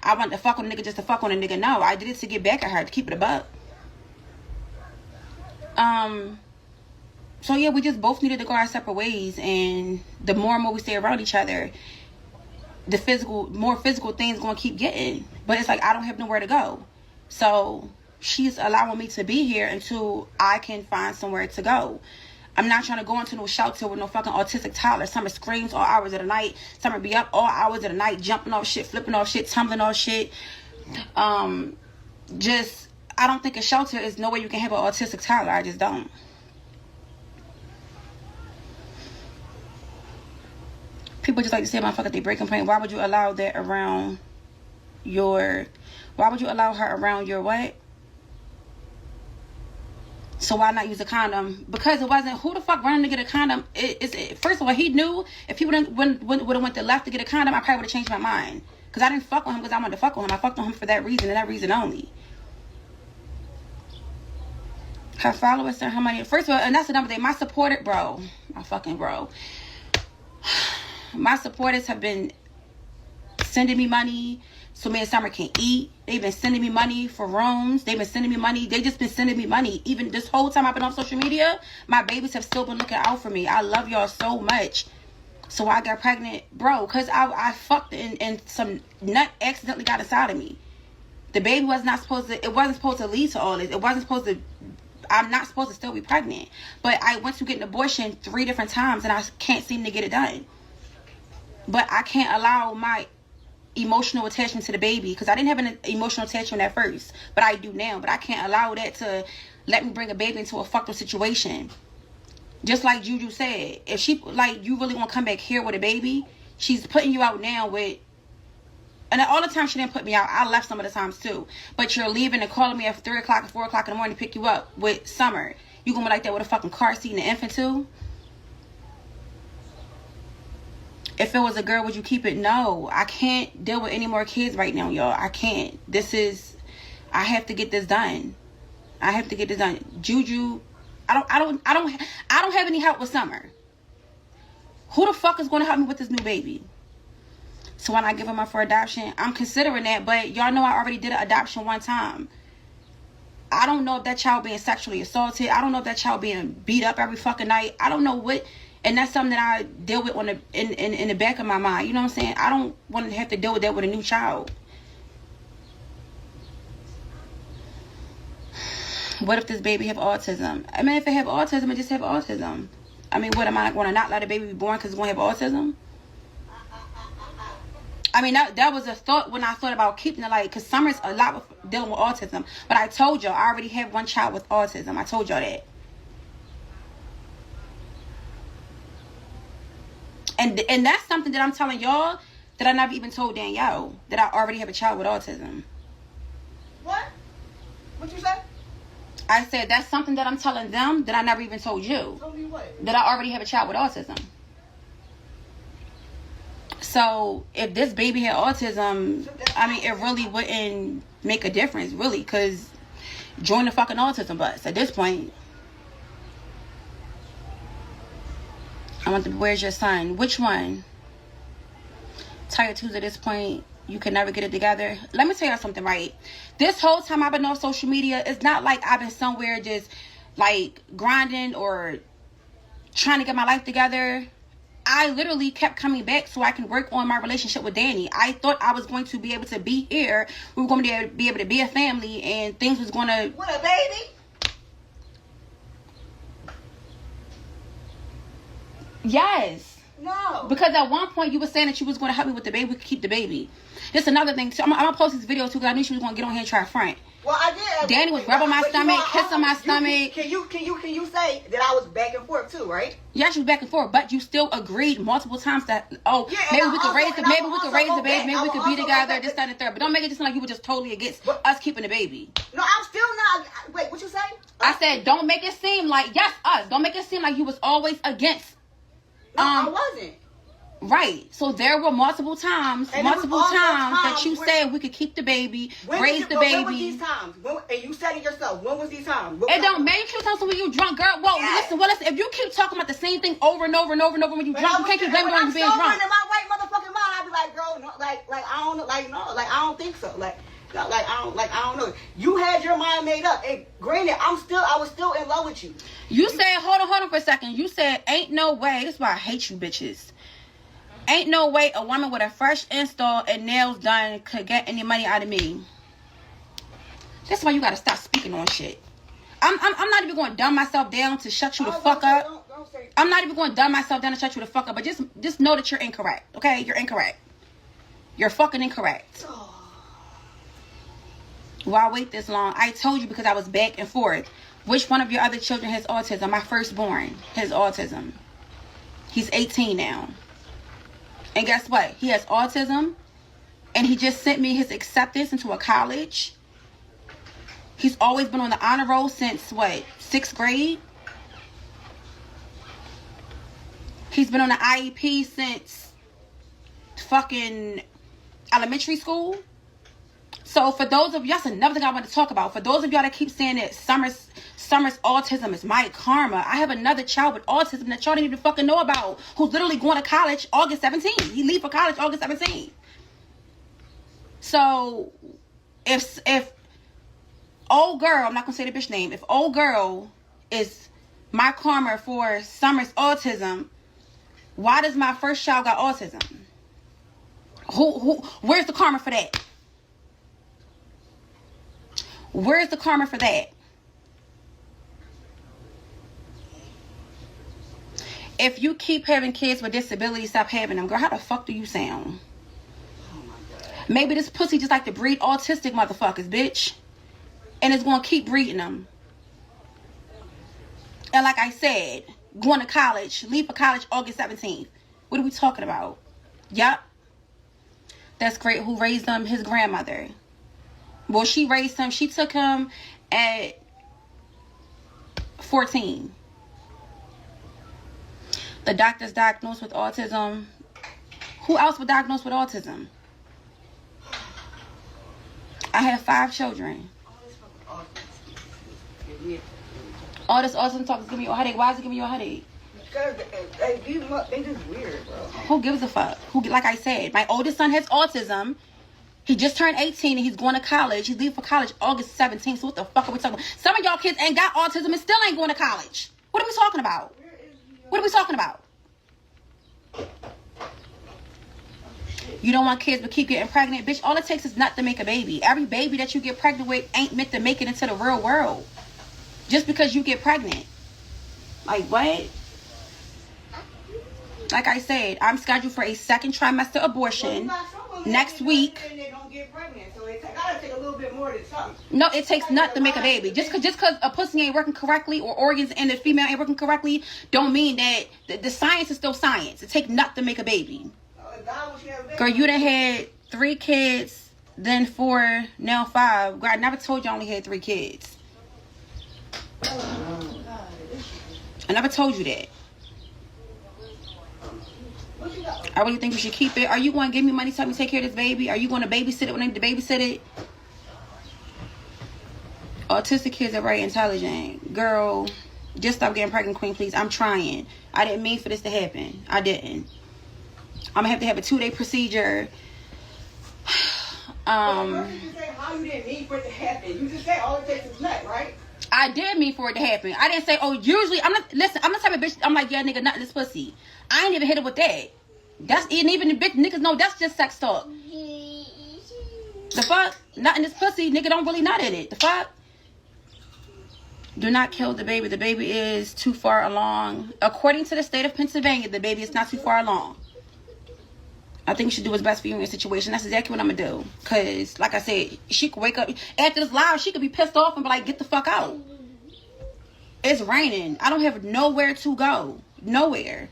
I want to fuck on a nigga just to fuck on a nigga. No, I did it to get back at her, to keep it a buck. So yeah, we just both needed to go our separate ways, and the more and more we stay around each other, the more physical things gonna keep getting. But it's like I don't have nowhere to go, so she's allowing me to be here until I can find somewhere to go. I'm not trying to go into no shelter with no fucking autistic toddler. Summer screams all hours of the night. Summer be up all hours of the night, jumping off shit, flipping off shit, tumbling off shit. I don't think a shelter is no way you can have an autistic toddler. I just don't. People just like to say, motherfucker, they breaking point. Why would you allow that around your... Why would you allow her around your what? So why not use a condom? Because it wasn't... Who the fuck running to get a condom? First of all, he knew if he would have went to left to get a condom, I probably would have changed my mind. Because I didn't fuck with him because I wanted to fuck with him. I fucked with him for that reason and that reason only. Her followers and her money. First of all, and that's another thing. My supporter... Bro. My fucking bro. My supporters have been sending me money so me and Summer can eat. They've been sending me money for rooms. They've been sending me money. They just been sending me money. Even this whole time I've been on social media, my babies have still been looking out for me. I love y'all so much. So I got pregnant, bro, because I fucked and some nut accidentally got inside of me. The baby was not supposed to, it wasn't supposed to lead to all this. It wasn't supposed to, I'm not supposed to still be pregnant. But I went to get an abortion 3 different times and I can't seem to get it done. But I can't allow my emotional attachment to the baby, because I didn't have an emotional attachment at first, but I do now. But I can't allow that to let me bring a baby into a fucked up situation. Just like Juju said, if she, like, you really want to come back here with a baby, she's putting you out now with, and all the time she didn't put me out. I left some of the times too. But you're leaving and calling me at 3 o'clock or 4 o'clock in the morning to pick you up with Summer. You gonna be like that with a fucking car seat and an infant too? If it was a girl, would you keep it? No, I can't deal with any more kids right now, y'all. I can't. I have to get this done. I have to get this done. Juju, I don't have any help with Summer. Who the fuck is going to help me with this new baby? So when I give him up for adoption, I'm considering that. But y'all know I already did an adoption one time. I don't know if that child being sexually assaulted. I don't know if that child being beat up every fucking night. I don't know what. And that's something that I deal with in the back of my mind. You know what I'm saying? I don't want to have to deal with that with a new child. What if this baby have autism? I mean, if it have autism, it just have autism. I mean, what, am I going to not let a baby be born because it's going to have autism? I mean, that was a thought when I thought about keeping it, like, because Summer's a lot with dealing with autism. But I told y'all, I already have one child with autism. I told y'all that. And that's something that I'm telling y'all that I never even told Danielle, that I already have a child with autism. What? What you say? I said that's something that I'm telling them that I never even told you. Told me what? That I already have a child with autism. So if this baby had autism, I mean, it really wouldn't make a difference, really, because join the fucking autism bus at this point. I want the, where's your son? Which one? Tired twos at this point. You can never get it together. Let me tell you something, right? This whole time I've been on social media, it's not like I've been somewhere just like grinding or trying to get my life together. I literally kept coming back so I can work on my relationship with Danny. I thought I was going to be able to be here. We were going to be able to be a family and things was going to... What, a baby? Yes. No. Because at one point you were saying that you was going to help me with the baby. We could keep the baby. That's another thing. So I'm going to post this video too because I knew she was going to get on here and try front. Well, I did. Danny was rubbing my stomach, kissing my stomach. Can you say that I was back and forth too, right? Yeah, she was back and forth, but you still agreed multiple times that maybe we could raise the baby, maybe we could be together, this, that, and the third. But don't make it just like you were just totally against us keeping the baby. No, I'm still not. Wait, what you say? I said don't make it seem like us. Don't make it seem like you was always against. No, I wasn't. Right. So there were multiple times that you said we could keep the baby, raise the baby. When was these times? And you said it yourself. When was these times? It don't matter. You keep talking when you drunk, girl. Well, listen. If you keep talking about the same thing over and over and over and over when you drunk, you can't keep blaming on you being drunk. In my right motherfucking mind, I'd be like, girl, no, I don't know, I don't think so, I don't know. You had your mind made up. And granted, I was still in love with you. You said, hold on for a second. You said, ain't no way. That's why I hate you bitches. Ain't no way a woman with a fresh install and nails done could get any money out of me. That's why you gotta stop speaking on shit. I'm not even going to dumb myself down to shut you the fuck up. I'm not even going to dumb myself down to shut you the fuck up. But just know that you're incorrect. Okay? You're incorrect. You're fucking incorrect. Why wait this long? I told you because I was back and forth. Which one of your other children has autism? My firstborn has autism. He's 18 now. And guess what? He has autism. And he just sent me his acceptance into a college. He's always been on the honor roll since, what, 6th grade? He's been on the IEP since fucking elementary school. So for those of you, that's another thing I want to talk about. For those of y'all that keep saying that Summer's autism is my karma, I have another child with autism that y'all didn't even fucking know about, who's literally going to college August 17th. He leave for college August 17th. So if old girl, I'm not gonna say the bitch name, if old girl is my karma for Summer's autism, why does my first child got autism? Where's the karma for that? Where's the karma for that? If you keep having kids with disabilities, stop having them. Girl, how the fuck do you sound? Oh my God. Maybe this pussy just like to breed autistic motherfuckers, bitch. And it's going to keep breeding them. And like I said, going to college, leave for college August 17th. What are we talking about? Yup. That's great. Who raised him? His grandmother. Well, she raised him. She took him at 14. The doctor's diagnosed with autism. Who else was diagnosed with autism? I have 5 children. All this autism talk is giving you a headache. Why is it giving you a headache? Because they just weird, bro. Who gives a fuck? Like I said, my oldest son has autism. He just turned 18 and he's going to college. He's leaving for college August 17th. So what the fuck are we talking about? Some of y'all kids ain't got autism and still ain't going to college. What are we talking about? What are we talking about? You don't want kids but keep getting pregnant. Bitch, all it takes is nut to make a baby. Every baby that you get pregnant with ain't meant to make it into the real world. Just because you get pregnant. Like, what? Like I said, I'm scheduled for a 2nd trimester abortion next week. They don't get pregnant, so it gotta take a little bit more than something. No, it takes nut to make a baby. Just cause a pussy ain't working correctly or organs in the female ain't working correctly, don't mean that the science is still science. It takes nut to make a baby. Girl, you done had 3 kids, then 4, now 5. Girl, I never told you I only had 3 kids. I never told you that. I really think you should keep it. Are you going to give me money to help me take care of this baby? Are you going to babysit it when I need to babysit it? Autistic kids are very intelligent. Girl, just stop getting pregnant, queen, please. I'm trying. I didn't mean for this to happen. I didn't. I'm going to have a 2-day procedure. You just say how you didn't mean for it to happen. You just say all it takes is nut, right? I did mean for it to happen. I didn't say, oh, usually, I'm the type of bitch, I'm like, yeah, nigga, nothing this pussy. I ain't even hit it with that. That's, and even the bitch, niggas know that's just sex talk. The fuck? Nothing this pussy, nigga don't really nut in it. The fuck? Do not kill the baby. The baby is too far along. According to the state of Pennsylvania, the baby is not too far along. I think you should do what's best for you in your situation. That's exactly what I'm going to do. Because, like I said, she could wake up. After this live, she could be pissed off and be like, get the fuck out. It's raining. I don't have nowhere to go. Nowhere.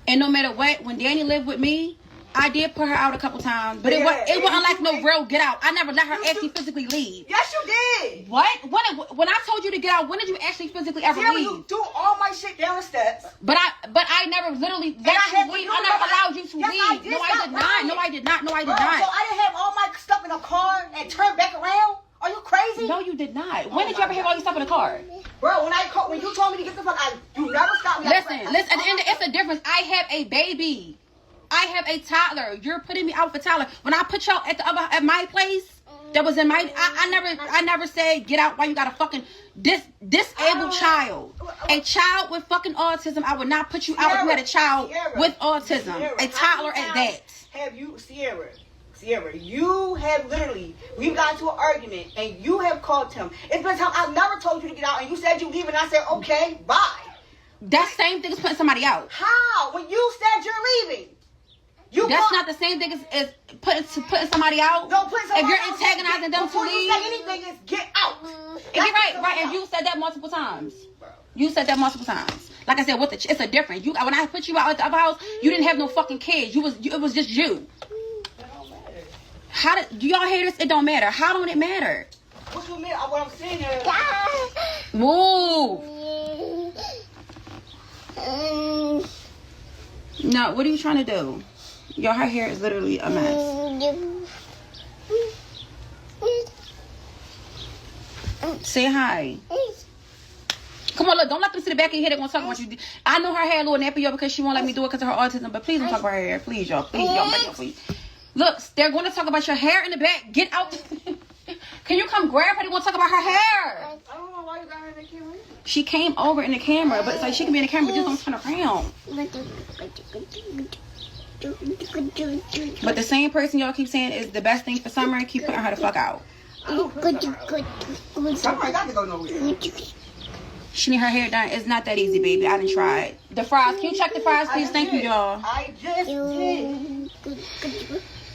And no matter what, when Danny lived with me, I did put her out a couple times, but it wasn't like no real get out. I never let her actually physically leave. Yes, you did. What? When I told you to get out, when did you actually physically ever Sierra, leave? you do all my shit down the steps. But I never literally let you leave. I never allowed you to leave. No, I did not. No, I did not. No, I did Bro, not. So I didn't have all my stuff in a car and turn back around? Are you crazy? No, you did not. When did you ever have all your stuff in the car? Bro, when you told me to get the fuck out, you never stopped me. Listen. At the end, it's a difference. I have a baby. I have a toddler. You're putting me out for toddler. When I put y'all at my place, that was in my. I never said get out while you got a fucking disabled child, a child with fucking autism. I would not put you out if you had a child with autism, a toddler at that. Have you, Sierra? You have literally, we've gotten into an argument and you have called him. It's been time I've never told you to get out and you said you leave and I said, okay, bye. That same thing as putting somebody out. How? When you said you're leaving. That's not the same thing as putting somebody out. No, putting somebody if you're out, antagonizing them to before leave. you say anything is get out. You're right. And you said that multiple times. You said that multiple times. Like I said, it's a difference. When I put you out at the other house, you didn't have no fucking kids. It was just you. Do y'all hear this? It don't matter. How don't it matter? What you mean? What I'm saying is... Move. No, what are you trying to do? Y'all, her hair is literally a mess. Say hi. Come on, look, don't let them see the back of your head. They're going to talk about you. I know her hair a little nappy, y'all, because she won't let me do it because of her autism, but please don't talk about her hair. Please, y'all. Please. Look, they're going to talk about your hair in the back. Get out. Can you come grab her? They want to talk about her hair. I don't know why you got her in the camera. She came over in the camera, but it's like she can be in the camera, but just don't turn around. But the same person y'all keep saying is the best thing for summer, keep putting her the fuck out. Summer got to go nowhere. She need her hair done. It's not that easy, baby. I didn't try it. The fries. Can you check the fries, please? Thank you, y'all. I just did.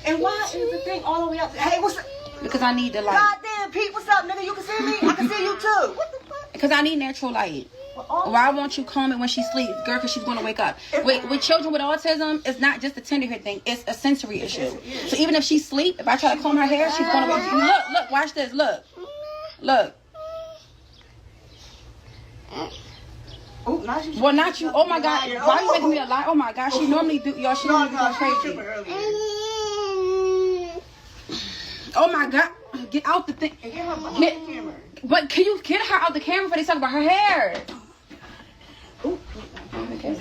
And why is the thing all the way up? Hey, what's up? Because I need the light. Goddamn, Pete, what's up, nigga? You can see me? I can see you too. What the fuck? Because I need natural light. Why won't you comb it when she sleeps? Girl, because she's going to wake up. With children with autism, it's not just a tender hair thing. It's a sensory issue. So even if she sleep, if I try to comb her hair, she's going to wake up. Look, watch this. Look. Oh, not you. Well, not you. Oh, my God. Why are you making me a lie? Oh, my God. She normally do. Y'all, she normally do crazy. Oh, my God. Get out the thing. And get her behind the camera. But can you get her out the camera before they talk about her hair? Ooh. Okay.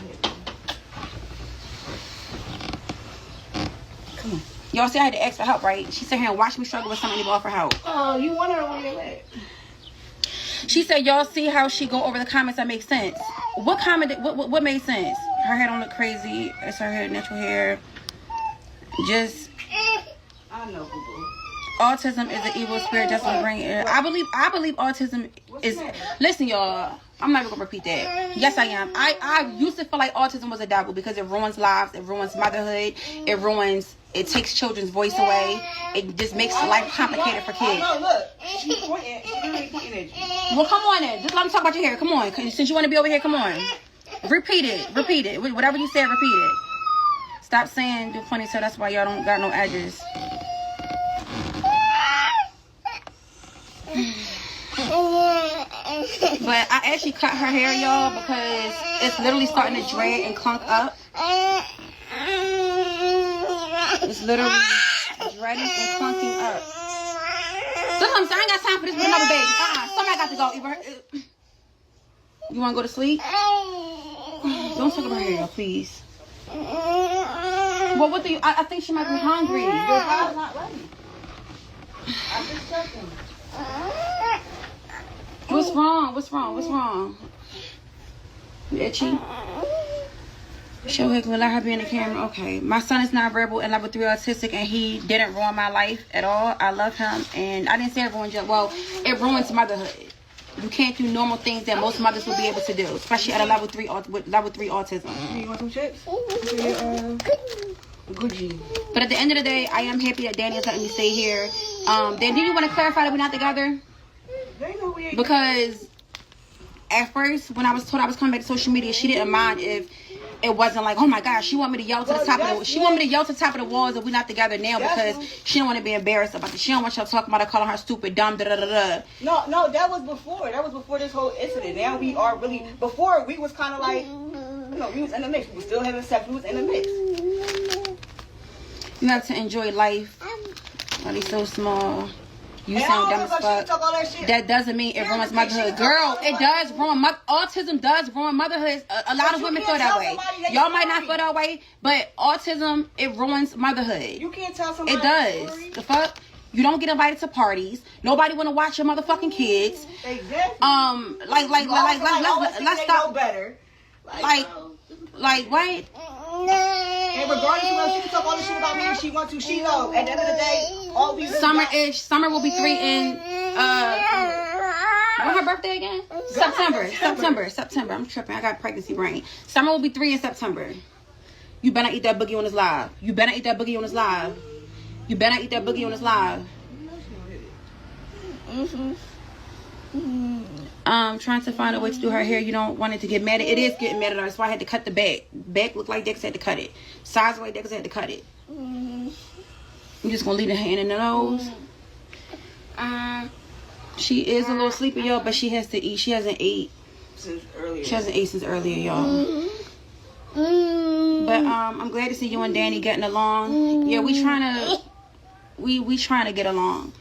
Come on. Y'all see I had to ask for help, right? She sat here and watched me struggle with something to offer help. Oh, you want her on your leg. She said, y'all see how she go over the comments that make sense. What comment, what made sense? Her hair don't look crazy. It's her hair, natural hair. Just... I know, boo-boo. Autism is an evil spirit just to bring it. I believe autism is... Listen, y'all. I'm not even going to repeat that. Yes, I am. I used to feel like autism was a devil because it ruins lives. It ruins motherhood. It takes children's voice away. It just makes life complicated for kids. No, look. She's pointing. She's literally pointing at you. Well, come on then. Just let me talk about your hair. Come on. Since you want to be over here, come on. Repeat it. Whatever you said, repeat it. Stop saying do ponytail. That's why y'all don't got no edges. But I actually cut her hair, y'all, because it's literally starting to drag and clunk up. It's literally dragging and clunking up. Sometimes I ain't got time for this with another baby. Somebody got to go. You want to go to sleep? Don't talk about her hair, please. Well, what do you... I think she might be hungry. Your child's not ready. I'm just checking. What's wrong? You itchy? Show her, let her be in the camera. Okay. My son is not verbal and level 3 autistic, and he didn't ruin my life at all. I love him, and I didn't say it ruined your... Well, it ruins motherhood. You can't do normal things that most mothers will be able to do, especially at a level 3 with level 3 autism. You want some chips? Gucci. But at the end of the day, I am happy that Danny is letting me stay here. Dan, do you want to clarify that we're not together? Because at first, when I was told I was coming back to social media, she didn't mind if it wasn't like, oh my gosh, she want me to yell to the top of the. She want me to yell to the top of the walls if we're not together now because she don't want to be embarrassed about it. She don't want y'all talking about her, calling her stupid, dumb, da da da da. No, that was before. That was before this whole incident. Now we are really. Before we was kind of like, you know, we was in the mix. We was still having sex. We was in the mix. You have to enjoy life. Why they so small? You sound dumb as fuck. That doesn't mean it ruins motherhood. Girl, it does ruin autism does ruin motherhood. A lot of women feel that way. Y'all might not feel that way, but autism, it ruins motherhood. You can't tell somebody. It does. The fuck? You don't get invited to parties. Nobody want to watch your motherfucking kids. Exactly. Let's stop. Better. Like what? And regardless of whether she can talk all this shit about me if she wants to, she know. At the end of the day, all we Summer will be 3 in what's her birthday again? September. I'm tripping. I got pregnancy brain. Summer will be 3 in September. You better eat that boogie on this live. Trying to find a way to do her hair. You don't want it to get matted. It is getting matted. That's why I had to cut the back. Back looked like Dex had to cut it. Sides like Dex had to cut it. I'm just gonna leave the hand in the nose. She is a little sleepy, y'all, but she has to eat. She hasn't ate since earlier, y'all. But I'm glad to see you and Danny getting along. Yeah, we trying to get along.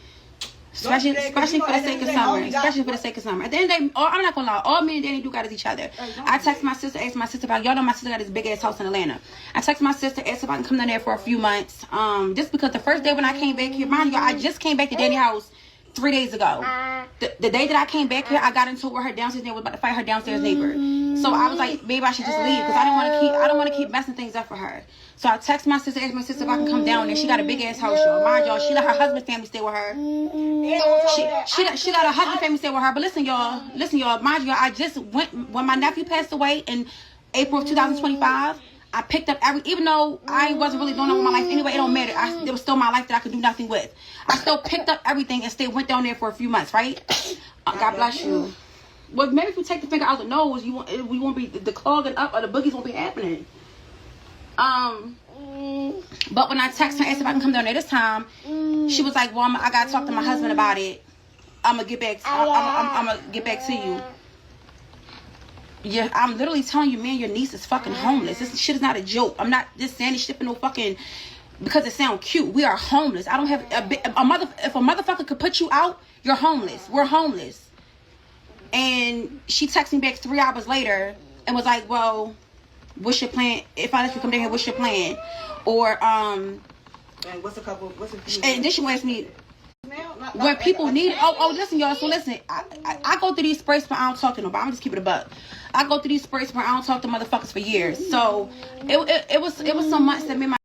Especially for the sake of summer. At the end of the day, I'm not gonna lie, all me and Danny do got is each other. I text my sister, asked my sister about, y'all know my sister got this big ass house in Atlanta. I text my sister, asked if I can come down there for a few months. Just because the first day when I came back here, mind you, I just came back to Danny's house 3 days ago. The day that I came back here, I got into it with her downstairs neighbor, was about to fight her downstairs neighbor. So I was like, maybe I should just leave because I don't want to keep messing things up for her. So I text my sister, asked my sister if I can come down there. She got a big ass house, y'all. Mind y'all, she let her husband's family stay with her. She got her husband's family stay with her. But listen, y'all. Mind you, I just went when my nephew passed away in April of 2025. I picked up even though I wasn't really doing nothing with my life anyway, it don't matter. It was still my life that I could do nothing with. I still picked up everything and went down there for a few months, right? God bless you. Well, maybe if you take the finger out the nose, we won't be the clogging up or the boogies won't be happening. But when I texted her, asked if I can come down there this time, she was like, "Well, I gotta talk to my husband about it. I'm gonna get back. I'm gonna get back to you." Yeah, I'm literally telling you, man, your niece is fucking homeless. This shit is not a joke. I'm not just saying this shit for no fucking because it sounds cute. We are homeless. I don't have if a motherfucker could put you out, you're homeless. We're homeless. And she texted me back 3 hours later and was like, "Well, what's your plan? If I let you come down here, what's your plan?" Or and then she asked me when people need. Listen, y'all. So listen, I go through these sprays, but I don't talk to nobody. I'm just keeping it a buck. I go through these sprays, but I don't talk to motherfuckers for years. So it was some months that me and my